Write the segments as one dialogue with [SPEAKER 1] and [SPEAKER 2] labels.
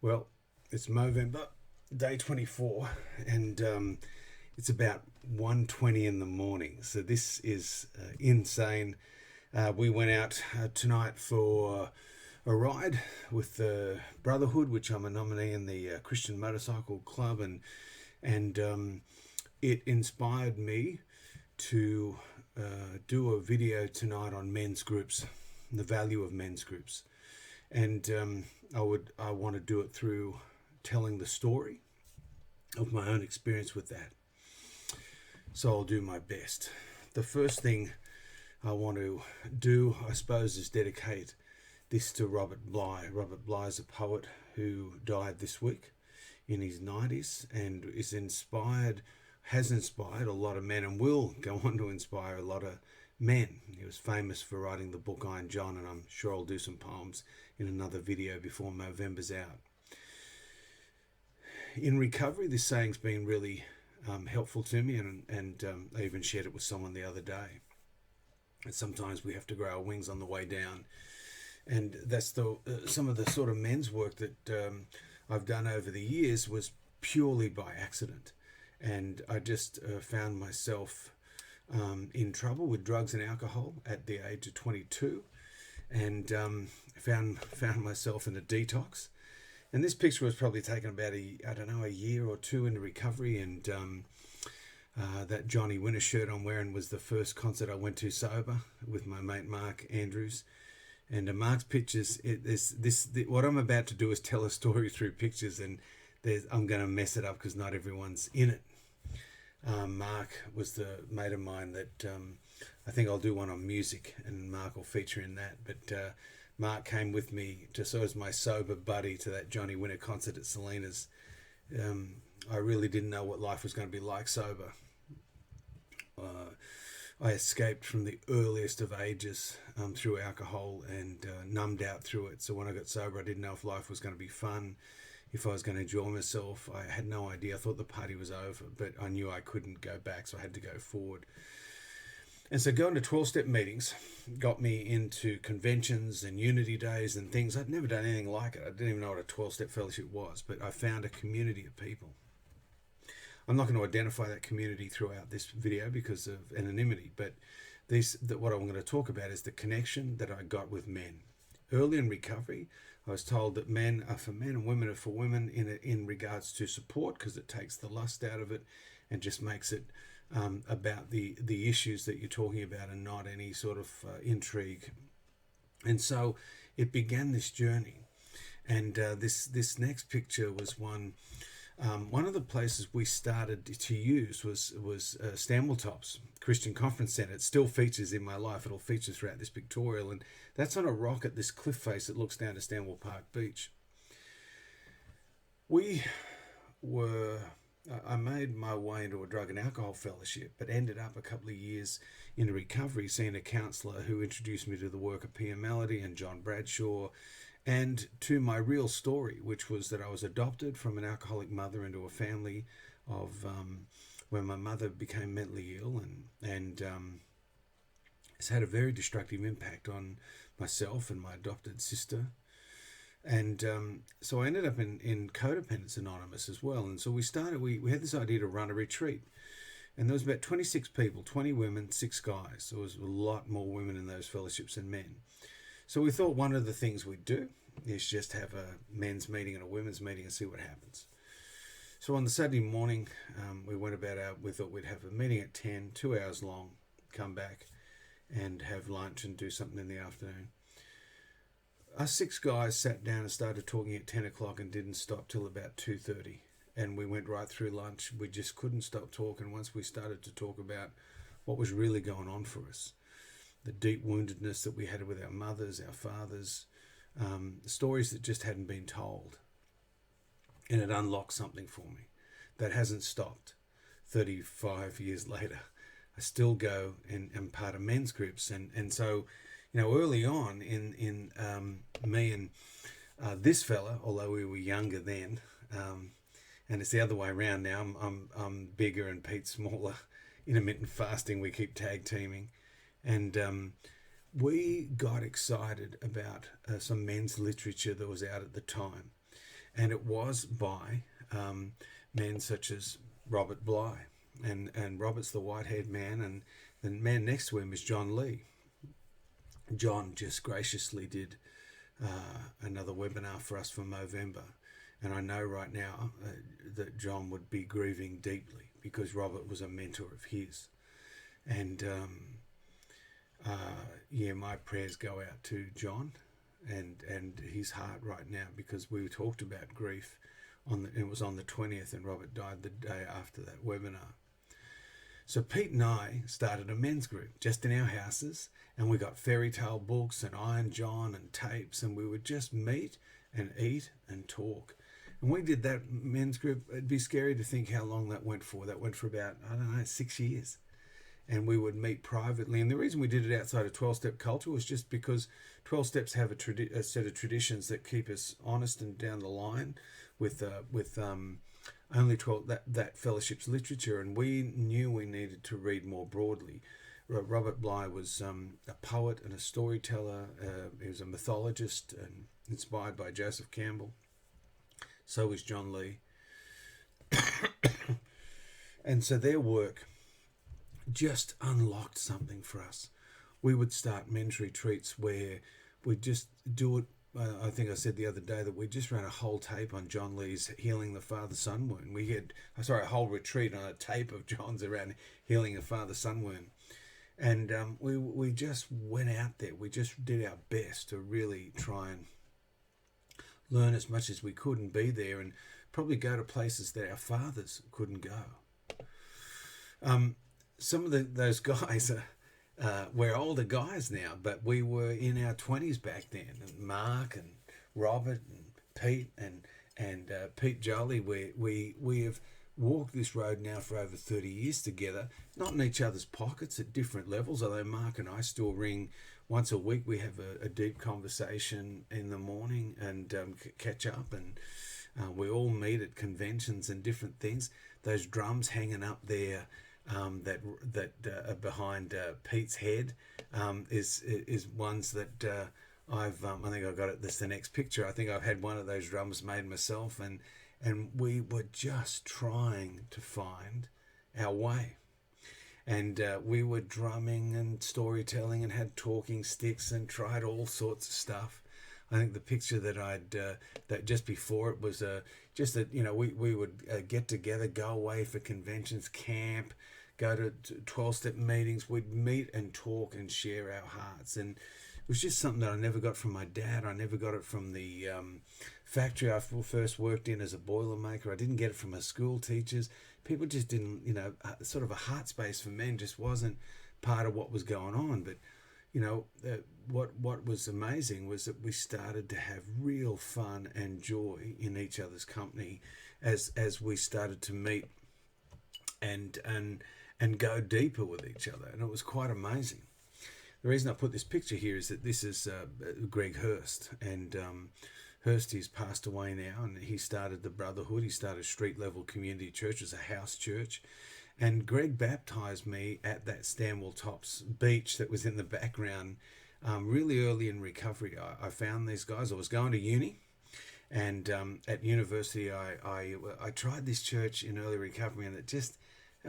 [SPEAKER 1] Well, it's MOvember, day 24, and it's about 1:20 in the morning. So this is insane. We went out tonight for a ride with the Brotherhood, which I'm a nominee in the Christian Motorcycle Club, and it inspired me to do a video tonight on men's groups, the value of men's groups, and I want to do it through telling the story of my own experience with that. So I'll do my best. The first thing I want to do, I suppose, is dedicate this to Robery Bly. Robery Bly is a poet who died this week in his 90s and has inspired a lot of men and will go on to inspire a lot of men. He was famous for writing the book Iron John, and I'm sure I'll do some poems in another video before MOvember's out. In recovery, this saying's been really helpful to me, and I even shared it with someone the other day. And sometimes we have to grow our wings on the way down, and that's some of the sort of men's work that I've done over the years was purely by accident, and I just found myself in trouble with drugs and alcohol at the age of 22, and found myself in a detox. And this picture was probably taken about a year or two into recovery, and that Johnny Winter shirt I'm wearing was the first concert I went to sober with my mate Mark Andrews. And Mark's pictures, what I'm about to do is tell a story through pictures, and I'm going to mess it up because not everyone's in it. Mark was the mate of mine that I think I'll do one on music, and Mark will feature in that. But Mark came with me as my sober buddy to that Johnny Winter concert at Selena's. I really didn't know what life was going to be like sober. I escaped from the earliest of ages through alcohol and numbed out through it. So when I got sober, I didn't know if life was going to be fun, if I was going to enjoy myself. I had no idea. I thought the party was over, but I knew I couldn't go back, so I had to go forward. And so going to 12-step meetings got me into conventions and unity days and things. I'd never done anything like it. I didn't even know what a 12-step fellowship was, but I found a community of people. I'm not going to identify that community throughout this video because of anonymity, but what I'm going to talk about is the connection that I got with men. Early in recovery, I was told that men are for men and women are for women in regards to support, because it takes the lust out of it and just makes it about the issues that you're talking about and not any sort of intrigue. And so it began this journey. And this next picture was one of the places we started to use was Stanwell Tops Christian Conference Centre. It still features in my life. It'll feature throughout this pictorial, and that's on a rock at this cliff face that looks down to Stanwell Park Beach. I made my way into a drug and alcohol fellowship, but ended up a couple of years into recovery seeing a counsellor who introduced me to the work of Pia Melody and John Bradshaw, and to my real story, which was that I was adopted from an alcoholic mother into a family of where my mother became mentally ill, and it's had a very destructive impact on myself and my adopted sister. And so I ended up in Codependence Anonymous as well. And so we had this idea to run a retreat. And there was about 26 people, 20 women, 6 guys. There was a lot more women in those fellowships than men. So we thought one of the things we'd do is just have a men's meeting and a women's meeting and see what happens. So on the Saturday morning, we thought we'd have a meeting at 10, 2 hours long, come back and have lunch and do something in the afternoon. Us 6 guys sat down and started talking at 10 o'clock and didn't stop till about 2:30. And we went right through lunch. We just couldn't stop talking once we started to talk about what was really going on for us. The deep woundedness that we had with our mothers, our fathers, stories that just hadn't been told. And it unlocked something for me that hasn't stopped 35 years later. I still go and am part of men's groups. And so, early on in me and this fella, although we were younger then, and it's the other way around now, I'm bigger and Pete's smaller. Intermittent fasting, we keep tag teaming. And we got excited about some men's literature that was out at the time. And it was by men such as Robery Bly. And Robert's the white-haired man, and the man next to him is John Lee. John just graciously did another webinar for us for MOvember. And I know right now that John would be grieving deeply because Robert was a mentor of his. And my prayers go out to John and his heart right now, because we talked about grief it was on the 20th, and Robert died the day after that webinar. So Pete and I started a men's group just in our houses, and we got fairy tale books and Iron John and tapes, and we would just meet and eat and talk. And we did that men's group. It'd be scary to think how long that went for. That went for about, 6 years. And we would meet privately. And the reason we did it outside of 12-step culture was just because 12 steps have a set of traditions that keep us honest and down the line with only 12 that fellowship's literature. And we knew we needed to read more broadly. Robery Bly was a poet and a storyteller. He was a mythologist and inspired by Joseph Campbell. So was John Lee. And so their work just unlocked something for us. We would start men's retreats where we'd just do it. I think I said the other day that we just ran a whole tape on John Lee's healing the father-son wound. We had, a whole retreat on a tape of John's around healing the father-son wound. And we just went out there. We just did our best to really try and learn as much as we could and be there, and probably go to places that our fathers couldn't go. Some of those guys we're older guys now, but we were in our 20s back then. And Mark and Robert and Pete and Pete Jolly, we have walked this road now for over 30 years together, not in each other's pockets at different levels, although Mark and I still ring once a week. We have a deep conversation in the morning and catch up, and we all meet at conventions and different things. Those drums hanging up there that are behind Pete's head is ones that I think I got it. This the next picture. I think I've had one of those drums made myself, and we were just trying to find our way. And we were drumming and storytelling and had talking sticks and tried all sorts of stuff. I think the picture that that just before it was just that, we would get together, go away for conventions, camp, go to 12-step meetings. We'd meet and talk and share our hearts. And it was just something that I never got from my dad. I never got it from the factory I first worked in as a boilermaker. I didn't get it from my school teachers. People just didn't, sort of a heart space for men just wasn't part of what was going on. But, what was amazing was that we started to have real fun and joy in each other's company as we started to meet and go deeper with each other. And it was quite amazing. The reason I put this picture here is that this is Greg Hurst, and Hurst has passed away now, and he started the Brotherhood. He started Street Level Community Church as a house church. And Greg baptized me at that Stanwell Tops beach that was in the background really early in recovery. I found these guys. I was going to uni, and at university I tried this church in early recovery, and it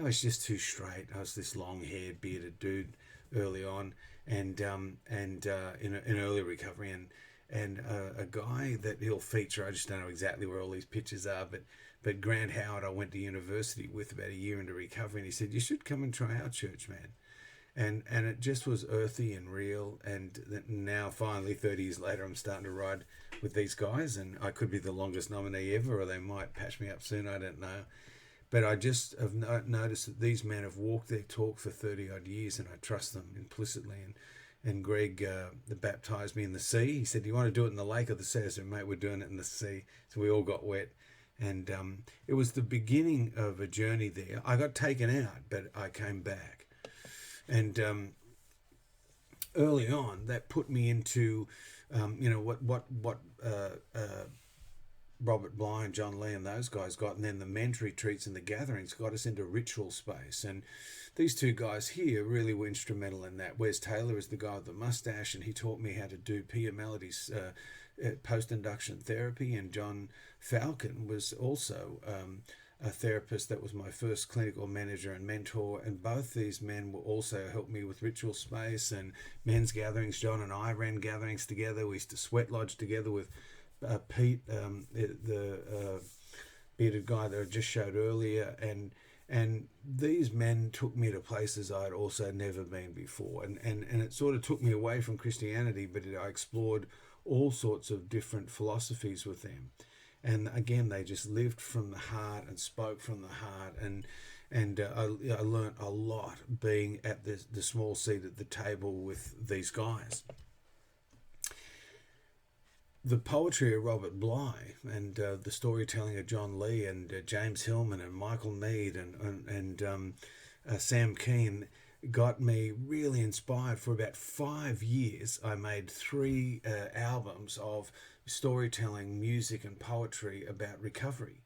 [SPEAKER 1] was just too straight. I was this long-haired, bearded dude early on, and in early recovery, and a guy that he'll feature. I just don't know exactly where all these pictures are, but Grant Howard, I went to university with about a year into recovery, and he said, "You should come and try our church, man." And it just was earthy and real. And now, finally, 30 years later, I'm starting to ride with these guys, and I could be the longest nominee ever, or they might patch me up soon. I don't know. But I just have noticed that these men have walked their talk for 30-odd years, and I trust them implicitly. And Greg baptized me in the sea. He said, "Do you want to do it in the lake or the sea?" I said, "Mate, we're doing it in the sea." So we all got wet. And it was the beginning of a journey there. I got taken out, but I came back. And early on, that put me into, what Robery Bly and John Lee and those guys got, and then the men's retreats and the gatherings got us into ritual space. And these two guys here really were instrumental in that. Wes Taylor is the guy with the mustache, and he taught me how to do Pia Melody's post-induction therapy, and John Falcon was also a therapist that was my first clinical manager and mentor, and both these men will also help me with ritual space and men's gatherings. John and I ran gatherings together. We used to sweat lodge together with Pete, the bearded guy that I just showed earlier, and these men took me to places I'd also never been before, and it sort of took me away from Christianity, but I explored all sorts of different philosophies with them. And again, they just lived from the heart and spoke from the heart, and I learnt a lot being at the small seat at the table with these guys. The poetry of Robery Bly and the storytelling of John Lee and James Hillman and Michael Mead and Sam Keane got me really inspired. For about 5 years, I made 3 albums of storytelling, music, and poetry about recovery.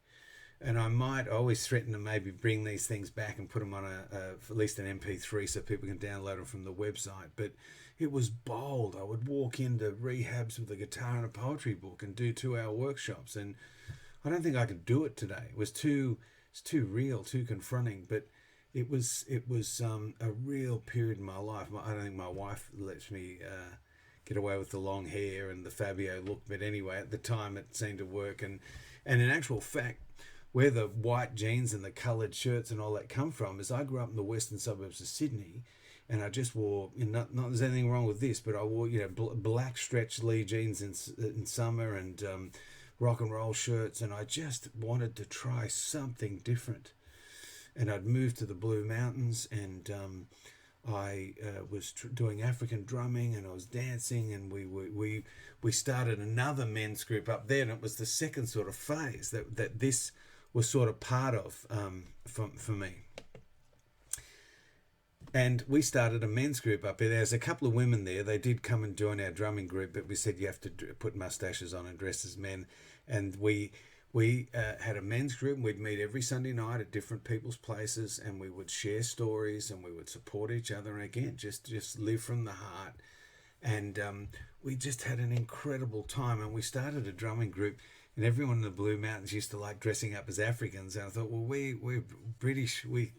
[SPEAKER 1] And I might always threaten to maybe bring these things back and put them on at least an MP3 so people can download them from the website. But it was bold. I would walk into rehabs with a guitar and a poetry book and do 2-hour workshops. And I don't think I could do it today. It's too real, too confronting. But it was a real period in my life. I don't think my wife lets me get away with the long hair and the Fabio look. But anyway, at the time it seemed to work. And in actual fact, where the white jeans and the coloured shirts and all that come from is I grew up in the western suburbs of Sydney, and I just wore, not there's anything wrong with this, but I wore black stretch Lee jeans in summer and rock and roll shirts, and I just wanted to try something different. And I'd moved to the Blue Mountains, and I was doing African drumming, and I was dancing, and we started another men's group up there, and it was the second sort of phase that this was sort of part of for me. And we started a men's group up there. There's a couple of women there. They did come and join our drumming group, but we said you have to put mustaches on and dress as men. And we had a men's group, and we'd meet every Sunday night at different people's places, and we would share stories, and we would support each other, and again, just live from the heart. And we just had an incredible time, and we started a drumming group, and everyone in the Blue Mountains used to like dressing up as Africans. And I thought, well, we're British, we're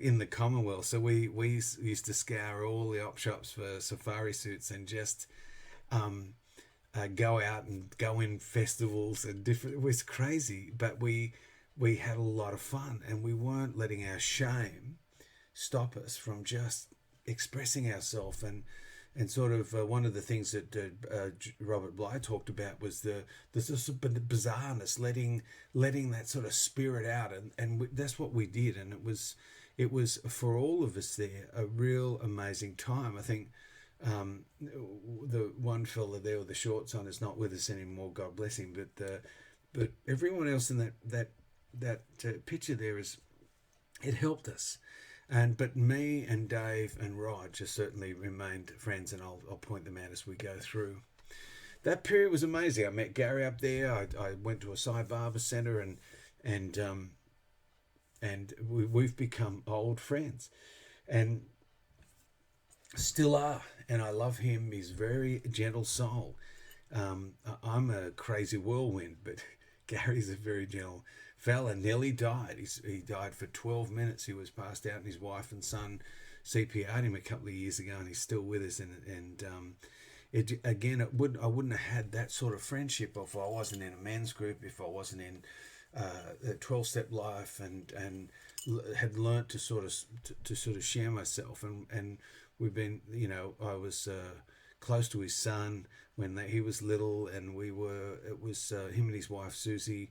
[SPEAKER 1] in the Commonwealth, so we used to scour all the op shops for safari suits and just go out and go in festivals and different. It was crazy, but we had a lot of fun, and we weren't letting our shame stop us from just expressing ourselves. And sort of one of the things that Robery Bly talked about was the bizarreness, letting that sort of spirit out, and that's what we did. And it was for all of us there a real amazing time. I think the one fella there with the shorts on is not with us anymore, God bless him, but everyone else in that picture there it helped us. But me and Dave and Rod just certainly remained friends, and I'll point them out as we go through. That period was amazing. I met Gary up there. I went to a Sai Barber Centre, and we've become old friends, and still are. And I love him. He's a very gentle soul. I'm a crazy whirlwind, but Gary's a very gentle fella. Nearly died. He died for 12 minutes. He was passed out, and his wife and son CPR'd him a couple of years ago, and he's still with us. And I wouldn't have had that sort of friendship if I wasn't in a men's group, if I wasn't in a 12-step life, and had learnt to sort of share myself. And we've been, I was close to his son when he was little, and it was him and his wife Susie.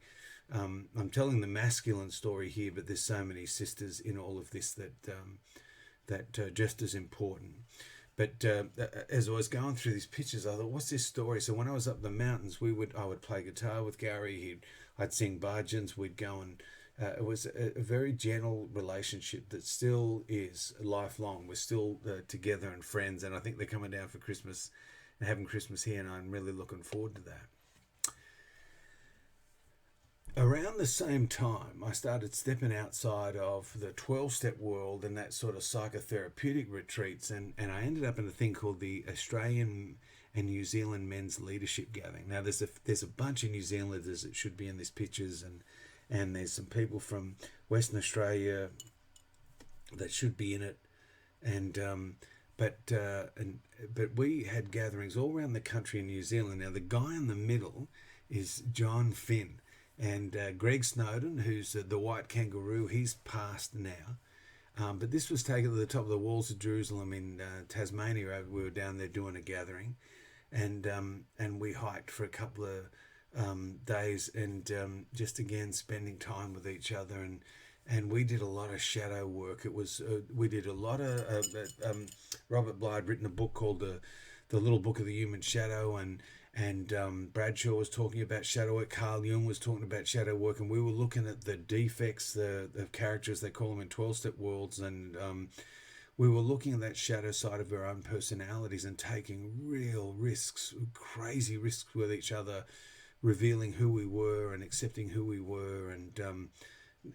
[SPEAKER 1] I'm telling the masculine story here, but there's so many sisters in all of this that just as important. But as I was going through these pictures, I thought, what's this story? So when I was up the mountains, I would play guitar with Gary. I'd sing bhajans. We'd go and it was a very gentle relationship that still is lifelong. We're still together and friends, and I think they're coming down for Christmas and having Christmas here, and I'm really looking forward to that. Around the same time, I started stepping outside of the 12-step world and that sort of psychotherapeutic retreats, and I ended up in a thing called the Australian and New Zealand men's leadership gathering. Now there's a bunch of New Zealanders that should be in these pictures, and there's some people from Western Australia that should be in it, and but we had gatherings all around the country in New Zealand. Now the guy in the middle is John Finn, and Greg Snowden, who's the white kangaroo. He's passed now. But this was taken to the top of the walls of Jerusalem in Tasmania. We were down there doing a gathering, and we hiked for a couple of days, and just again spending time with each other, and we did a lot of shadow work. It was we did a lot of Robery Bly had written a book called the Little Book of the Human Shadow, and Bradshaw was talking about shadow work. Carl Jung was talking about shadow work, and we were looking at the defects, the characters, they call them in 12-step worlds, and we were looking at that shadow side of our own personalities and taking real risks, crazy risks with each other, revealing who we were and accepting who we were, and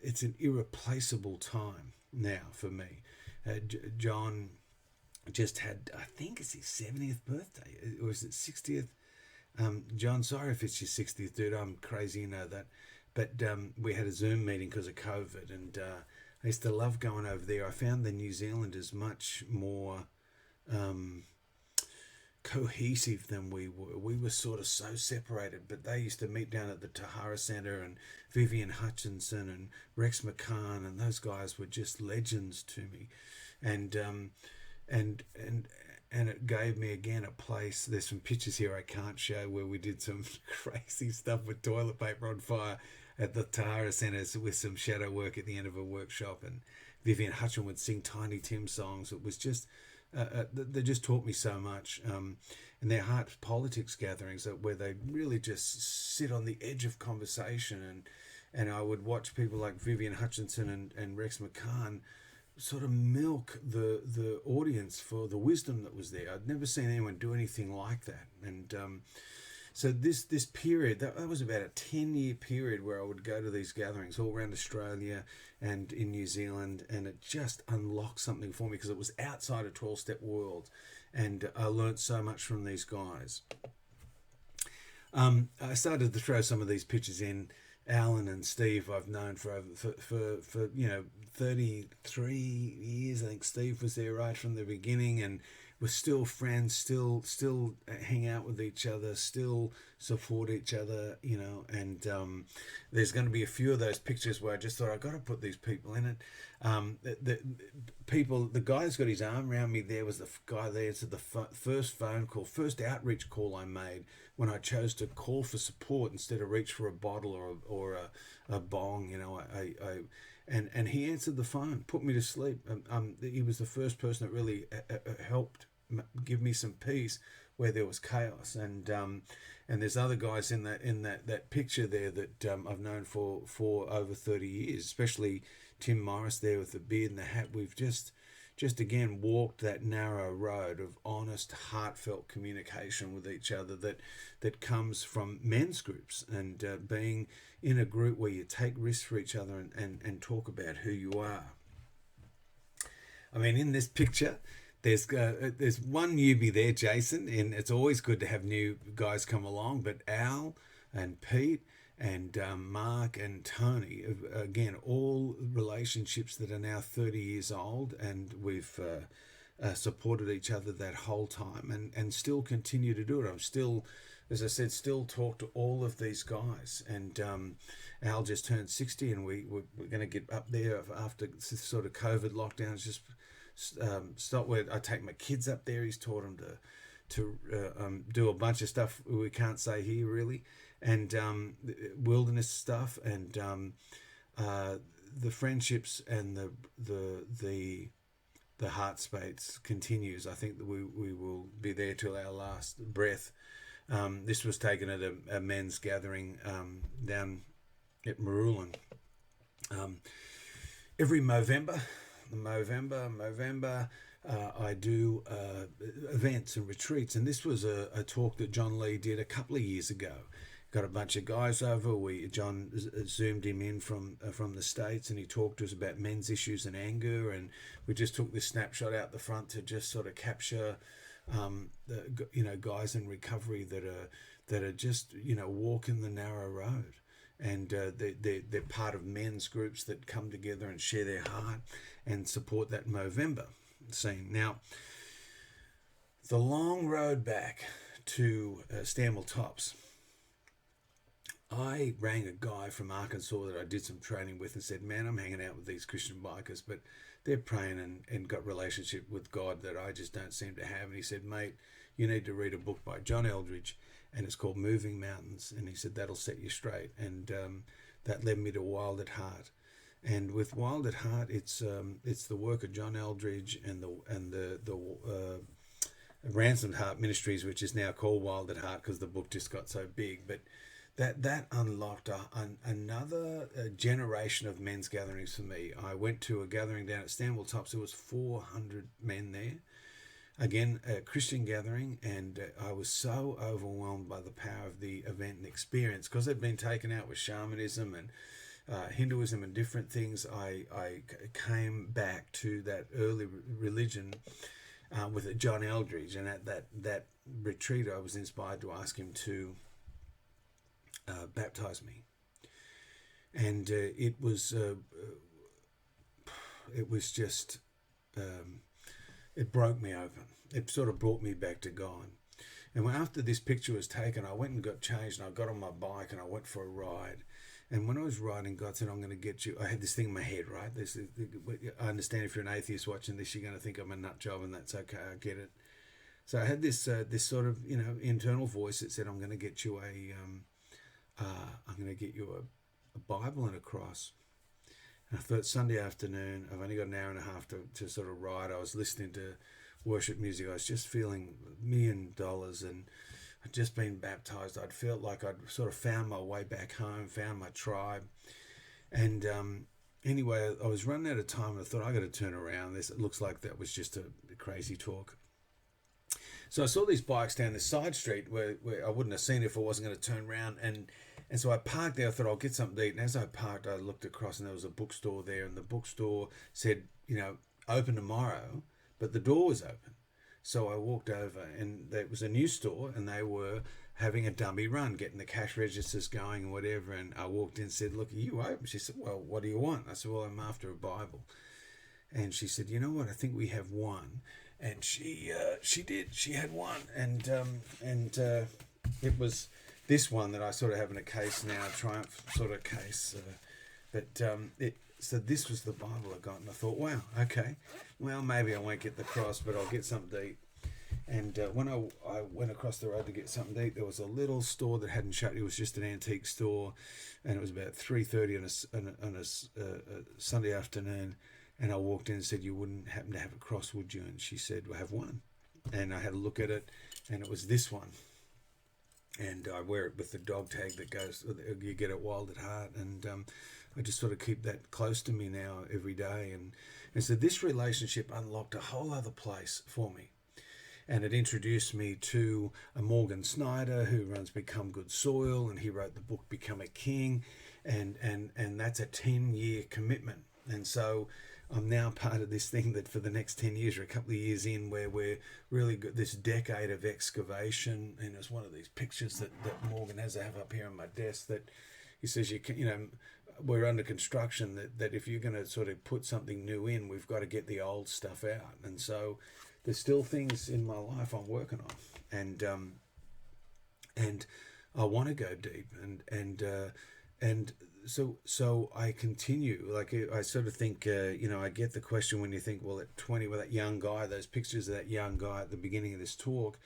[SPEAKER 1] it's an irreplaceable time now for me. John just had, I think it's his 70th birthday, or was it 60th? John, sorry if it's your 60th, dude. I'm crazy, you know that. But we had a Zoom meeting because of COVID, and I used to love going over there. I found the New Zealanders much more cohesive than we were. We were sort of so separated, but they used to meet down at the Tahara Centre, and Vivian Hutchinson and Rex McCann, and those guys were just legends to me. And it gave me again a place. There's some pictures here I can't show where we did some crazy stuff with toilet paper on fire at the Tahara Centre with some shadow work at the end of a workshop, and Vivian Hutchinson would sing Tiny Tim songs. It was just they just taught me so much. And their heart politics gatherings where they really just sit on the edge of conversation, and I would watch people like Vivian Hutchinson and Rex McCann sort of milk the audience for the wisdom that was there. I'd never seen anyone do anything like that. And so this period, that was about a 10-year period where I would go to these gatherings all around Australia and in New Zealand, and it just unlocked something for me because it was outside a 12-step world, and I learnt so much from these guys. I started to throw some of these pictures in. Alan and Steve I've known for 33 years. I think Steve was there right from the beginning, and we're still friends, still hang out with each other, still support each other, and there's going to be a few of those pictures where I just thought, I got to put these people in it. The guy who's got his arm around me there was the guy that answered the first outreach call I made when I chose to call for support instead of reach for a bottle or a bong, and he answered the phone, put me to sleep. He was the first person that really helped give me some peace where there was chaos, and there's other guys in that picture there that I've known for over 30 years, especially Tim Morris there with the beard and the hat. We've just again walked that narrow road of honest, heartfelt communication with each other that comes from men's groups, and being in a group where you take risks for each other and talk about who you are. I mean, in this picture, there's one newbie there, Jason, and it's always good to have new guys come along, but Al and Pete and Mark and Tony, again, all relationships that are now 30 years old, and we've supported each other that whole time, and still continue to do it. I'm still, as I said, still talk to all of these guys, and Al just turned 60, and we're going to get up there after sort of COVID lockdowns, just stop where I take my kids up there. He's taught them to do a bunch of stuff we can't say here really, and wilderness stuff, and the friendships and the heart space continues. I think that we will be there till our last breath. This was taken at a men's gathering down at Marulan. Every MOvember, I do events and retreats, and this was a talk that John Lee did a couple of years ago. Got a bunch of guys over. John zoomed him in from the States, and he talked to us about men's issues and anger, and we just took this snapshot out the front to just sort of capture guys in recovery that are just walking the narrow road, and they're part of men's groups that come together and share their heart and support that MOvember scene. Now, the long road back to Stanwell Tops, I rang a guy from Arkansas that I did some training with and said, man, I'm hanging out with these Christian bikers, but they're praying and got relationship with God that I just don't seem to have. And he said, mate, you need to read a book by John Eldridge, and it's called Moving Mountains. And he said, that'll set you straight. And that led me to Wild at Heart. And with Wild at Heart, it's the work of John Eldridge and the Ransomed Heart Ministries, which is now called Wild at Heart because the book just got so big. But that unlocked another generation of men's gatherings for me. I went to a gathering down at Stanwell Tops. There was 400 men there. Again, a Christian gathering, and I was so overwhelmed by the power of the event and experience because it'd been taken out with shamanism and Hinduism and different things. I came back to that early religion with John Eldridge, and at that retreat, I was inspired to ask him to baptize me, and it was just it broke me open. It sort of brought me back to God. And after this picture was taken, I went and got changed, and I got on my bike and I went for a ride. And when I was riding, God said, I'm going to get you. I had this thing in my head, right? I understand if you're an atheist watching this, you're going to think I'm a nut job, and that's okay. I get it. So I had this sort of internal voice that said, I'm going to get you a Bible and a cross. And I thought, Sunday afternoon, I've only got an hour and a half to sort of ride. I was listening to worship music. I was just feeling $1 million, and I'd just been baptized. I'd felt like I'd sort of found my way back home, found my tribe. And anyway, I was running out of time, and I thought, I got to turn around. It looks like that was just a crazy talk. So I saw these bikes down this side street where I wouldn't have seen it if I wasn't going to turn around. And so I parked there. I thought, I'll get something to eat. And as I parked, I looked across, and there was a bookstore there. And the bookstore said, open tomorrow, but the door was open. So I walked over, and it was a new store, and they were having a dummy run, getting the cash registers going and whatever. And I walked in and said, look, are you open? She said, well, what do you want? I said, well, I'm after a Bible. And she said, you know what? I think we have one. And she did. She had one, and it was this one that I sort of have in a case now, a Triumph sort of case. So this was the Bible I got, and I thought, wow, okay, well, maybe I won't get the cross, but I'll get something to eat. And when I went across the road to get something to eat, there was a little store that hadn't shut. It was just an antique store, and it was about 3:30 on a Sunday afternoon. And I walked in and said, you wouldn't happen to have a cross, would you? And she said, well, I have one. And I had a look at it, and it was this one. And I wear it with the dog tag that goes, you get it Wild at Heart. And I just sort of keep that close to me now every day. And so this relationship unlocked a whole other place for me. And it introduced me to a Morgan Snyder, who runs Become Good Soil, and he wrote the book Become a King. And that's a 10-year commitment. And so I'm now part of this thing that for the next 10 years or a couple of years in, where we're really got this decade of excavation. And it's one of these pictures that Morgan has. I have up here on my desk that he says, we're under construction, that if you're going to sort of put something new in, we've got to get the old stuff out. And so there's still things in my life I'm working on, and I want to go deep, and so I continue. Like, I sort of think, I get the question when you think, well, at 20, with that young guy, those pictures of that young guy at the beginning of this talk,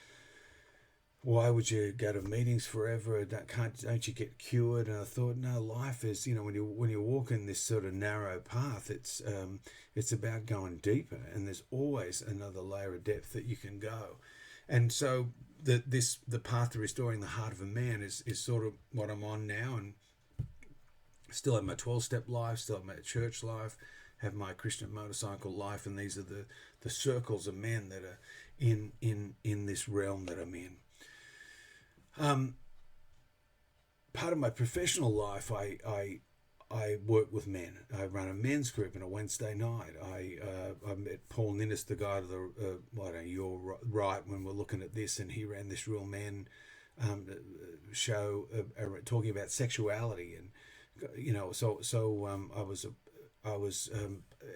[SPEAKER 1] why would you go to meetings forever? Don't you get cured? And I thought, no, life is, when you walk in this sort of narrow path, it's about going deeper, and there's always another layer of depth that you can go. And so the path to restoring the heart of a man is sort of what I'm on now, and still have my 12-step life, still have my church life, have my Christian motorcycle life, and these are the circles of men that are in this realm that I'm in. Part of my professional life, I work with men. I run a men's group on a Wednesday night. I met Paul Ninnis, the guy to the you're right when we're looking at this, and he ran this Real Men show talking about sexuality, and I was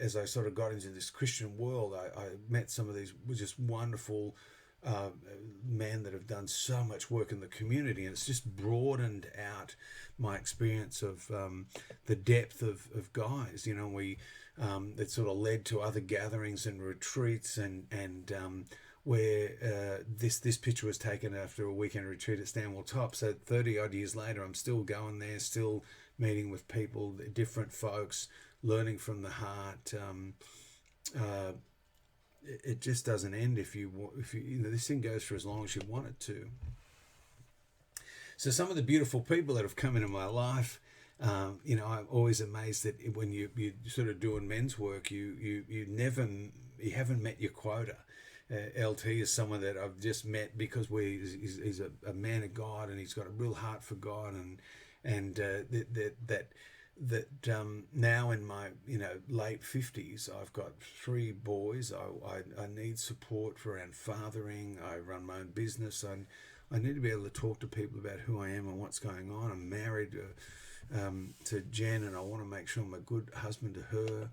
[SPEAKER 1] as I sort of got into this Christian world, I met some of these just wonderful uh, men that have done so much work in the community, and it's just broadened out my experience of the depth of guys. It sort of led to other gatherings and retreats, and where this picture was taken after a weekend retreat at Stanwell Top. So 30 odd years later, I'm still going there, still meeting with people, different folks, learning from the heart. Uh, it just doesn't end if this thing goes for as long as you want it to. So some of the beautiful people that have come into my life, I'm always amazed that when you sort of doing men's work, you haven't met your quota. LT is someone that I've just met because he's a man of God, and he's got a real heart for God, and now in my late 50s, I've got 3 boys. I need support for around fathering. I run my own business. I need to be able to talk to people about who I am and what's going on. I'm married to Jen, and I want to make sure I'm a good husband to her.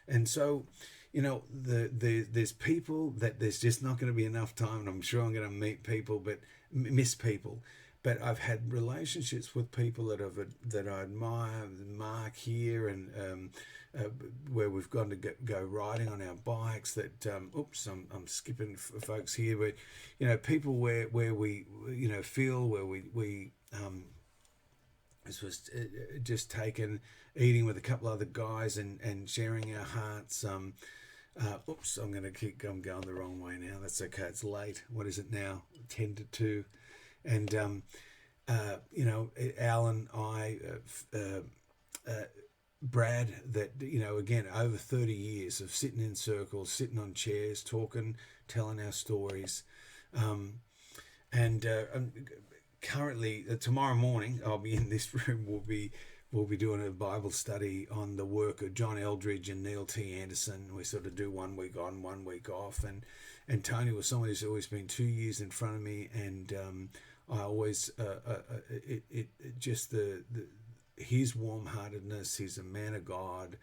[SPEAKER 1] And so, there's people that there's just not going to be enough time, and I'm sure I'm going to meet people, but miss people. But I've had relationships with people that I admire, Mark here, and where we've gone to go riding on our bikes. That I'm skipping folks here, but people where we feel where we this was just taken eating with a couple other guys and sharing our hearts. I'm going the wrong way now. That's okay. It's late. What is it now? 10 to 2. And, Alan, Brad, that, again, over 30 years of sitting in circles, sitting on chairs, talking, telling our stories. Currently, tomorrow morning, I'll be in this room. We'll be doing a Bible study on the work of John Eldridge and Neil T. Anderson. We sort of do 1 week on, 1 week off. And Tony was someone who's always been 2 years in front of me, and I always his warm-heartedness. He's a man of God.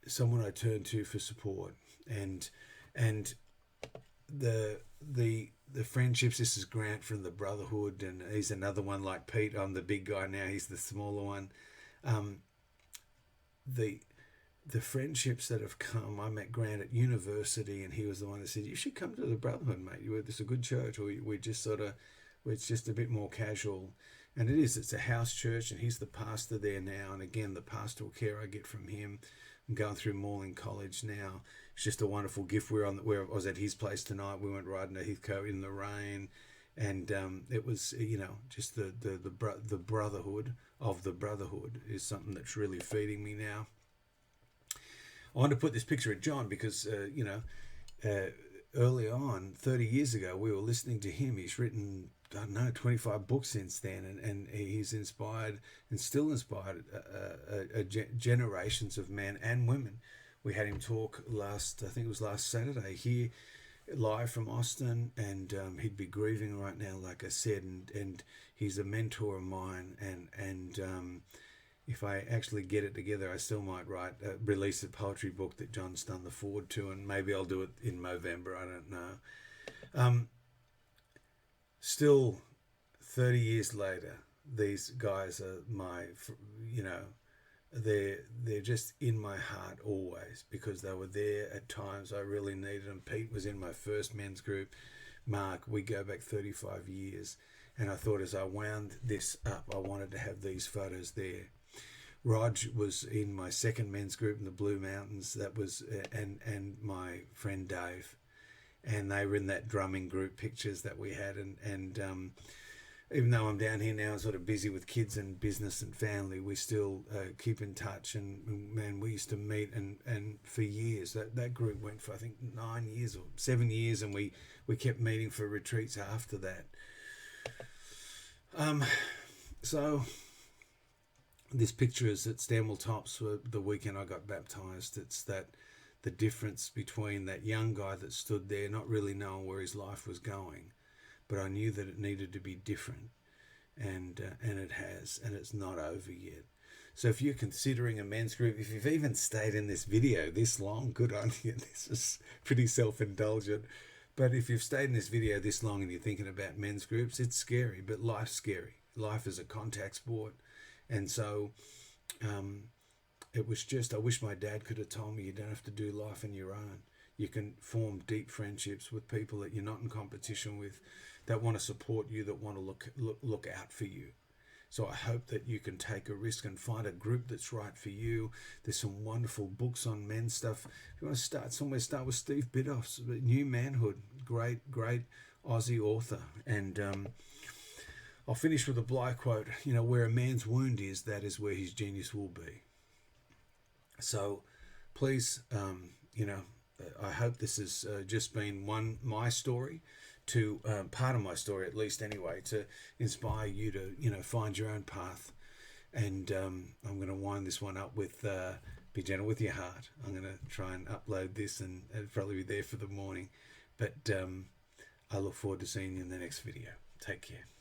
[SPEAKER 1] Someone I turn to for support, and the friendships. This is Grant from the Brotherhood, and he's another one like Pete. I'm the big guy now. He's the smaller one. The friendships that have come. I met Grant at university, and he was the one that said, "You should come to the Brotherhood, mate. It's a good church." We just it's just a bit more casual, and it's a house church, and he's the pastor there now. And again, the pastoral care I get from him. I'm going through Morling College now. It's just a wonderful gift. I was at his place tonight. We went riding to Heathcote in the rain, and it was just the brotherhood of the brotherhood is something that's really feeding me now. I want to put this picture of John because early on, 30 years ago, we were listening to him. He's written 25 books since then, and he's inspired and still inspired generations of men and women. We had him talk last Saturday here, live from Austin, and he'd be grieving right now, like I said, and he's a mentor of mine, and if I actually get it together, I still might release a poetry book that John's done the forward to, and maybe I'll do it in MOvember. I don't know. Still, 30 years later, these guys are they're just in my heart always, because they were there at times I really needed them. Pete was in my first men's group. Mark, we go back 35 years. And I thought as I wound this up, I wanted to have these photos there. Rog was in my second men's group in the Blue Mountains. That was, and my friend Dave. And they were in that drumming group pictures that we had. And even though I'm down here now, sort of busy with kids and business and family, we still keep in touch. And man, we used to meet and for years. That group went for, I think, 9 years or 7 years. And we kept meeting for retreats after that. So this picture is at Stanwell Tops for the weekend I got baptized. It's that the difference between that young guy that stood there not really knowing where his life was going, but I knew that it needed to be different, and it has, and it's not over yet. So if you're considering a men's group, if you've even stayed in this video this long, good on you. This is pretty self-indulgent. But if you've stayed in this video this long and you're thinking about men's groups, it's scary, but life's scary. Life is a contact sport. And so it was just, I wish my dad could have told me you don't have to do life on your own. You can form deep friendships with people that you're not in competition with, that want to support you, that want to look out for you. So I hope that you can take a risk and find a group that's right for you. There's some wonderful books on men's stuff. If you want to start somewhere, start with Steve Biddulph's New Manhood. Great Aussie author. And I'll finish with a Bly quote. Where a man's wound is, that is where his genius will be. So please, I hope this has just been my story, to part of my story at least anyway, to inspire you to find your own path. And I'm going to wind this one up with be gentle with your heart. I'm going to try and upload this, and it'll probably be there for the morning, but I look forward to seeing you in the next video. Take care.